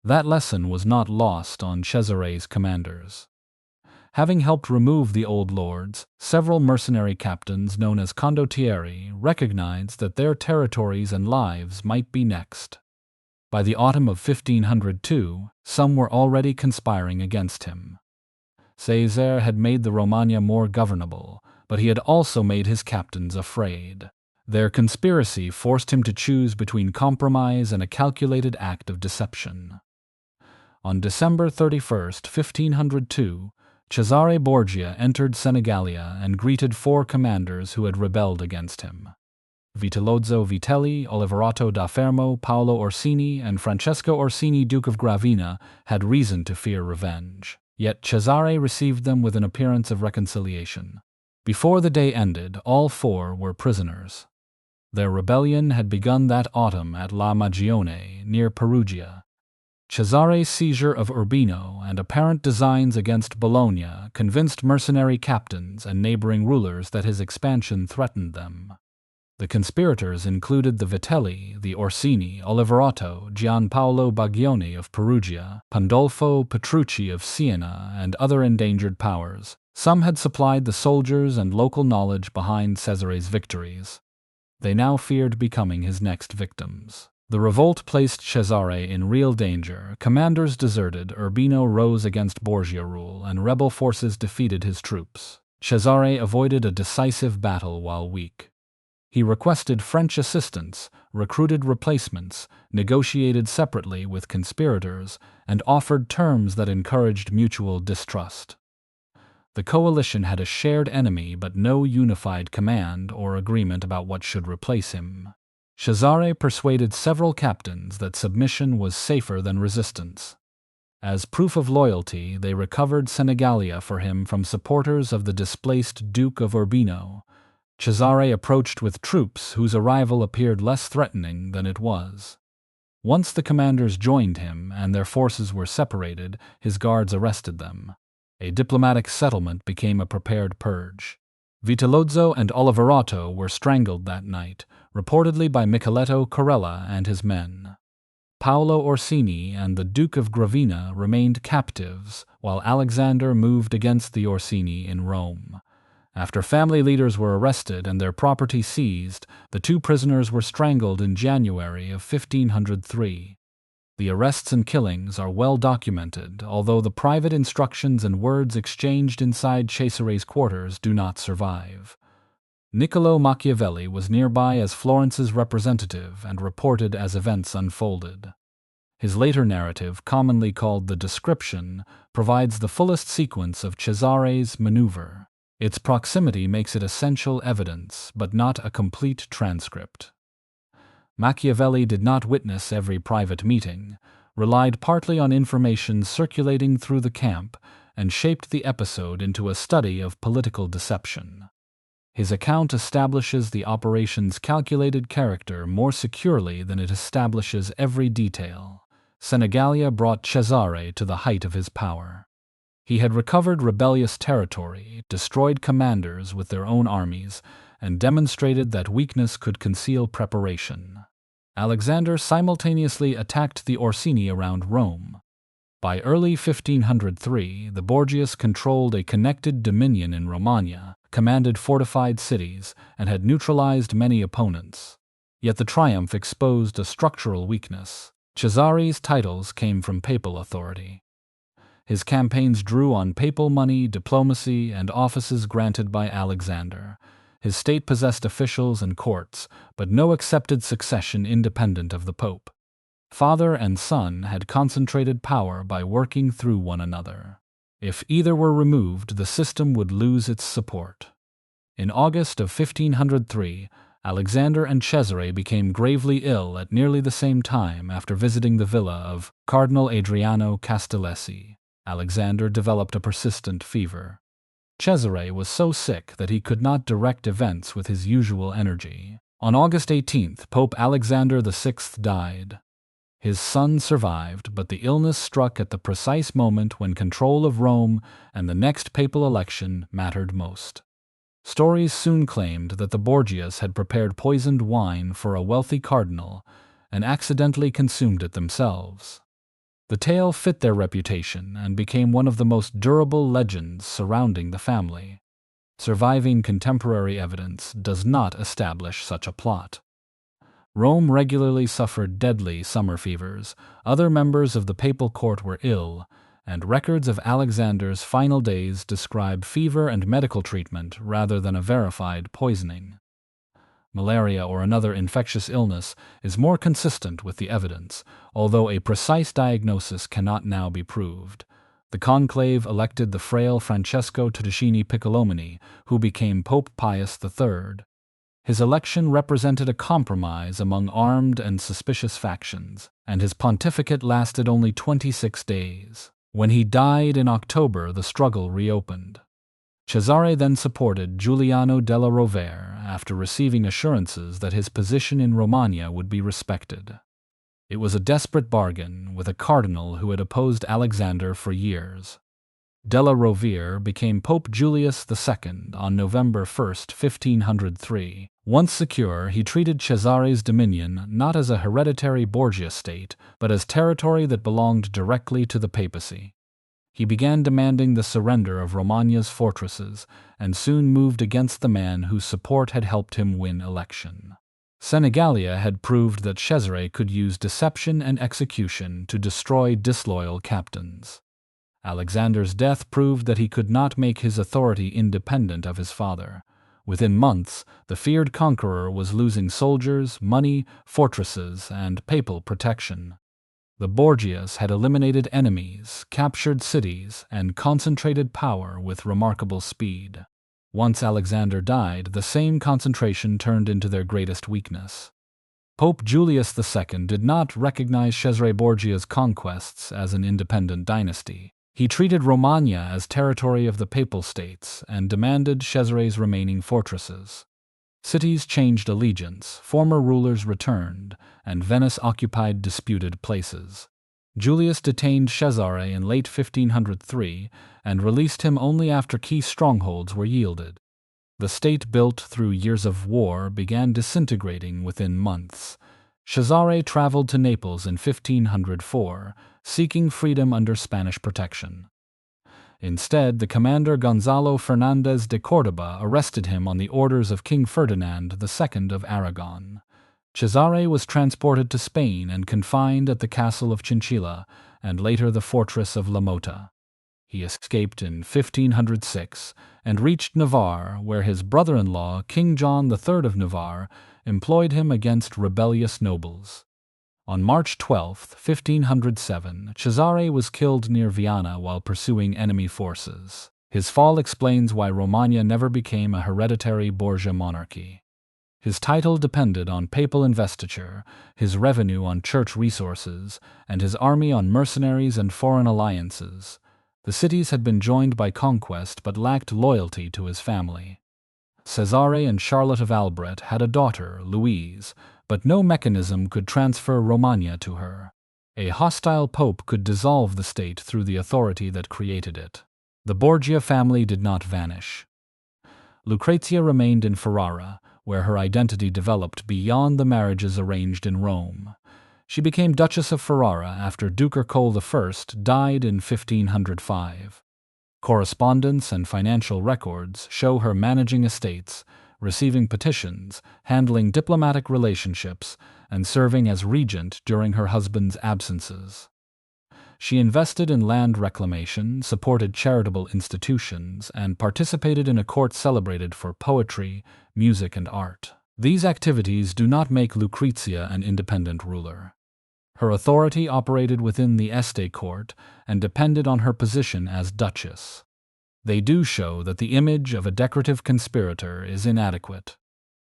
That lesson was not lost on Cesare's commanders. Having helped remove the old lords, several mercenary captains known as condottieri recognized that their territories and lives might be next. By the autumn of 1502, some were already conspiring against him. Cesare had made the Romagna more governable, but he had also made his captains afraid. Their conspiracy forced him to choose between compromise and a calculated act of deception. On December 31, 1502, Cesare Borgia entered Senegalia and greeted 4 commanders who had rebelled against him. Vitellozzo Vitelli, Oliverato da Fermo, Paolo Orsini, and Francesco Orsini, Duke of Gravina, had reason to fear revenge. Yet Cesare received them with an appearance of reconciliation. Before the day ended, all 4 were prisoners. Their rebellion had begun that autumn at La Magione, near Perugia. Cesare's seizure of Urbino and apparent designs against Bologna convinced mercenary captains and neighboring rulers that his expansion threatened them. The conspirators included the Vitelli, the Orsini, Oliverotto, Gianpaolo Baglioni of Perugia, Pandolfo Petrucci of Siena, and other endangered powers. Some had supplied the soldiers and local knowledge behind Cesare's victories. They now feared becoming his next victims. The revolt placed Cesare in real danger. Commanders deserted, Urbino rose against Borgia rule, and rebel forces defeated his troops. Cesare avoided a decisive battle while weak. He requested French assistance, recruited replacements, negotiated separately with conspirators, and offered terms that encouraged mutual distrust. The coalition had a shared enemy but no unified command or agreement about what should replace him. Cesare persuaded several captains that submission was safer than resistance. As proof of loyalty, they recovered Senegalia for him from supporters of the displaced Duke of Urbino. Cesare approached with troops whose arrival appeared less threatening than it was. Once the commanders joined him and their forces were separated, his guards arrested them. A diplomatic settlement became a prepared purge. Vitellozzo and Oliverotto were strangled that night, reportedly by Micheletto Corella and his men. Paolo Orsini and the Duke of Gravina remained captives, while Alexander moved against the Orsini in Rome. After family leaders were arrested and their property seized, the two prisoners were strangled in January of 1503. The arrests and killings are well documented, although the private instructions and words exchanged inside Cesare's quarters do not survive. Niccolò Machiavelli was nearby as Florence's representative and reported as events unfolded. His later narrative, commonly called the Description, provides the fullest sequence of Cesare's maneuver. Its proximity makes it essential evidence, but not a complete transcript. Machiavelli did not witness every private meeting, relied partly on information circulating through the camp, and shaped the episode into a study of political deception. His account establishes the operation's calculated character more securely than it establishes every detail. Senegalia brought Cesare to the height of his power. He had recovered rebellious territory, destroyed commanders with their own armies, and demonstrated that weakness could conceal preparation. Alexander simultaneously attacked the Orsini around Rome. By early 1503, the Borgias controlled a connected dominion in Romagna, commanded fortified cities, and had neutralized many opponents. Yet the triumph exposed a structural weakness. Cesare's titles came from papal authority. His campaigns drew on papal money, diplomacy, and offices granted by Alexander. His state possessed officials and courts, but no accepted succession independent of the pope. Father and son had concentrated power by working through one another. If either were removed, the system would lose its support. In August of 1503, Alexander and Cesare became gravely ill at nearly the same time after visiting the villa of Cardinal Adriano Castellesi. Alexander developed a persistent fever. Cesare was so sick that he could not direct events with his usual energy. On August 18th, Pope Alexander VI died. His son survived, but the illness struck at the precise moment when control of Rome and the next papal election mattered most. Stories soon claimed that the Borgias had prepared poisoned wine for a wealthy cardinal and accidentally consumed it themselves. The tale fit their reputation and became one of the most durable legends surrounding the family. Surviving contemporary evidence does not establish such a plot. Rome regularly suffered deadly summer fevers, other members of the papal court were ill, and records of Alexander's final days describe fever and medical treatment rather than a verified poisoning. Malaria or another infectious illness is more consistent with the evidence, although a precise diagnosis cannot now be proved. The conclave elected the frail Francesco Todeschini Piccolomini, who became Pope Pius III. His election represented a compromise among armed and suspicious factions, and his pontificate lasted only 26 days. When he died in October, the struggle reopened. Cesare then supported Giuliano della Rovere after receiving assurances that his position in Romagna would be respected. It was a desperate bargain with a cardinal who had opposed Alexander for years. Della Rovere became Pope Julius II on November 1, 1503. Once secure, he treated Cesare's dominion not as a hereditary Borgia state, but as territory that belonged directly to the papacy. He began demanding the surrender of Romagna's fortresses and soon moved against the man whose support had helped him win election. Senegalia had proved that Cesare could use deception and execution to destroy disloyal captains. Alexander's death proved that he could not make his authority independent of his father. Within months, the feared conqueror was losing soldiers, money, fortresses, and papal protection. The Borgias had eliminated enemies, captured cities, and concentrated power with remarkable speed. Once Alexander died, the same concentration turned into their greatest weakness. Pope Julius II did not recognize Cesare Borgia's conquests as an independent dynasty. He treated Romagna as territory of the Papal States and demanded Cesare's remaining fortresses. Cities changed allegiance, former rulers returned, and Venice occupied disputed places. Julius detained Cesare in late 1503 and released him only after key strongholds were yielded. The state built through years of war began disintegrating within months. Cesare traveled to Naples in 1504, seeking freedom under Spanish protection. Instead, the commander Gonzalo Fernández de Córdoba arrested him on the orders of King Ferdinand II of Aragon. Cesare was transported to Spain and confined at the castle of Chinchilla and later the fortress of La Mota. He escaped in 1506 and reached Navarre, where his brother-in-law, King John III of Navarre, employed him against rebellious nobles. On March 12, 1507, Cesare was killed near Viana while pursuing enemy forces. His fall explains why Romagna never became a hereditary Borgia monarchy. His title depended on papal investiture, his revenue on church resources, and his army on mercenaries and foreign alliances. The cities had been joined by conquest but lacked loyalty to his family. Cesare and Charlotte of Albret had a daughter, Louise, but no mechanism could transfer Romagna to her. A hostile pope could dissolve the state through the authority that created it. The Borgia family did not vanish. Lucrezia remained in Ferrara, where her identity developed beyond the marriages arranged in Rome. She became Duchess of Ferrara after Duke Ercole I died in 1505. Correspondence and financial records show her managing estates, receiving petitions, handling diplomatic relationships, and serving as regent during her husband's absences. She invested in land reclamation, supported charitable institutions, and participated in a court celebrated for poetry, music, and art. These activities do not make Lucrezia an independent ruler. Her authority operated within the Este court and depended on her position as duchess. They do show that the image of a decorative conspirator is inadequate.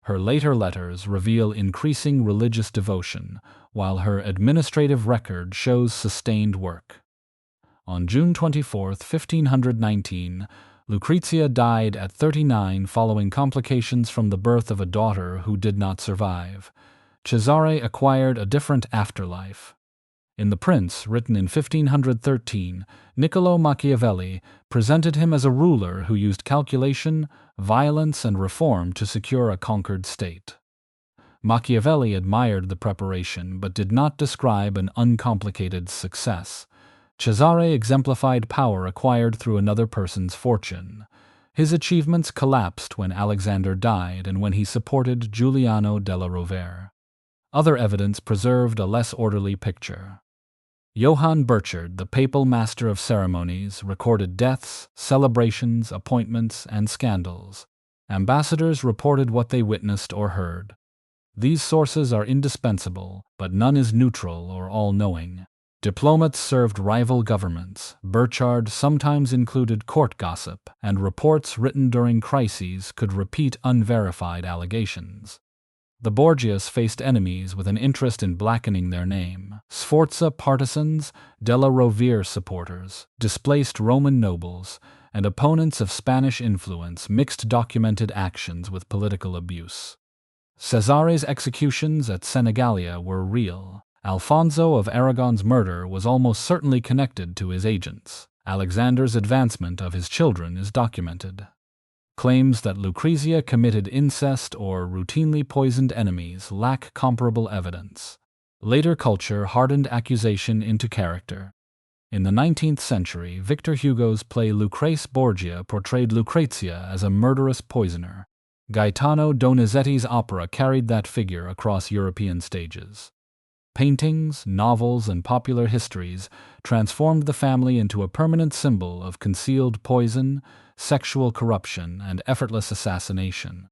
Her later letters reveal increasing religious devotion, while her administrative record shows sustained work. On June 24, 1519, Lucrezia died at 39 following complications from the birth of a daughter who did not survive. Cesare acquired a different afterlife. In The Prince, written in 1513, Niccolò Machiavelli presented him as a ruler who used calculation, violence, and reform to secure a conquered state. Machiavelli admired the preparation but did not describe an uncomplicated success. Cesare exemplified power acquired through another person's fortune. His achievements collapsed when Alexander died and when he supported Giuliano della Rovere. Other evidence preserved a less orderly picture. Johann Burchard, the papal master of ceremonies, recorded deaths, celebrations, appointments, and scandals. Ambassadors reported what they witnessed or heard. These sources are indispensable, but none is neutral or all-knowing. Diplomats served rival governments. Burchard sometimes included court gossip, and reports written during crises could repeat unverified allegations. The Borgias faced enemies with an interest in blackening their name. Sforza partisans, della Rovere supporters, displaced Roman nobles, and opponents of Spanish influence mixed documented actions with political abuse. Cesare's executions at Senegalia were real. Alfonso of Aragon's murder was almost certainly connected to his agents. Alexander's advancement of his children is documented. Claims that Lucrezia committed incest or routinely poisoned enemies lack comparable evidence. Later culture hardened accusation into character. In the 19th century, Victor Hugo's play Lucrece Borgia portrayed Lucrezia as a murderous poisoner. Gaetano Donizetti's opera carried that figure across European stages. Paintings, novels, and popular histories transformed the family into a permanent symbol of concealed poison, sexual corruption, and effortless assassination.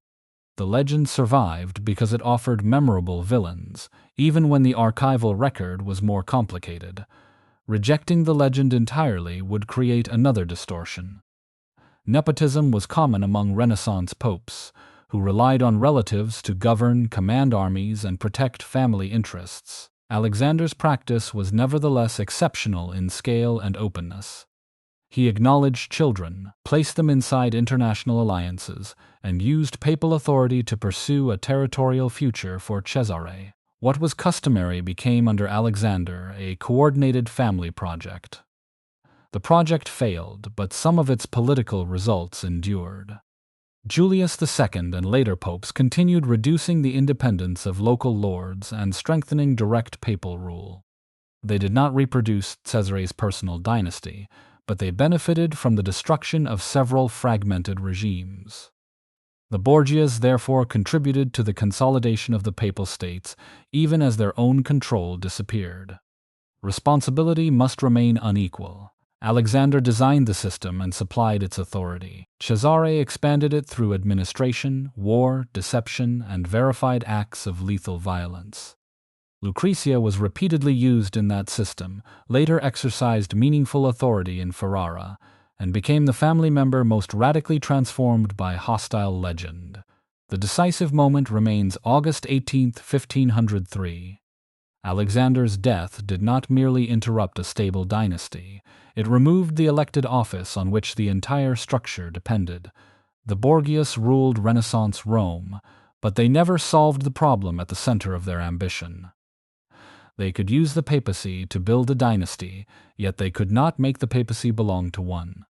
The legend survived because it offered memorable villains, even when the archival record was more complicated. Rejecting the legend entirely would create another distortion. Nepotism was common among Renaissance popes, who relied on relatives to govern, command armies, and protect family interests. Alexander's practice was nevertheless exceptional in scale and openness. He acknowledged children, placed them inside international alliances, and used papal authority to pursue a territorial future for Cesare. What was customary became under Alexander a coordinated family project. The project failed, but some of its political results endured. Julius II and later popes continued reducing the independence of local lords and strengthening direct papal rule. They did not reproduce Cesare's personal dynasty, but they benefited from the destruction of several fragmented regimes. The Borgias therefore contributed to the consolidation of the papal states, even as their own control disappeared. Responsibility must remain unequal. Alexander designed the system and supplied its authority. Cesare expanded it through administration, war, deception, and verified acts of lethal violence. Lucrezia was repeatedly used in that system, later exercised meaningful authority in Ferrara, and became the family member most radically transformed by hostile legend. The decisive moment remains August 18, 1503. Alexander's death did not merely interrupt a stable dynasty, it removed the elected office on which the entire structure depended. The Borgias ruled Renaissance Rome, but they never solved the problem at the center of their ambition. They could use the papacy to build a dynasty, yet they could not make the papacy belong to one.